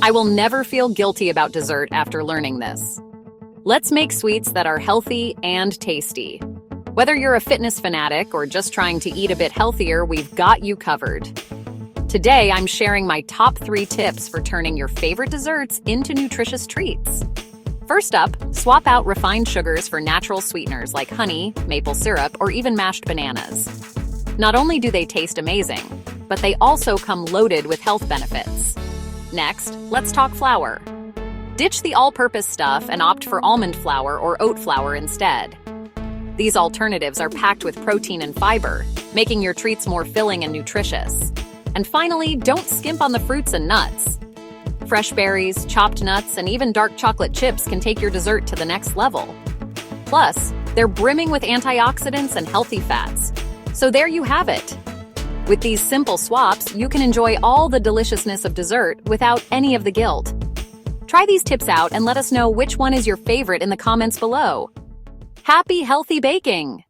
I will never feel guilty about dessert after learning this. Let's make sweets that are healthy and tasty. Whether you're a fitness fanatic or just trying to eat a bit healthier, we've got you covered. Today, I'm sharing my top 3 tips for turning your favorite desserts into nutritious treats. First up, swap out refined sugars for natural sweeteners like honey, maple syrup, or even mashed bananas. Not only do they taste amazing, but they also come loaded with health benefits. Next, let's talk flour. Ditch the all-purpose stuff and opt for almond flour or oat flour instead. These alternatives are packed with protein and fiber, making your treats more filling and nutritious. And finally, don't skimp on the fruits and nuts. Fresh berries, chopped nuts, and even dark chocolate chips can take your dessert to the next level. Plus, they're brimming with antioxidants and healthy fats. So there you have it. With these simple swaps, you can enjoy all the deliciousness of dessert without any of the guilt. Try these tips out and let us know which one is your favorite in the comments below. Happy healthy baking!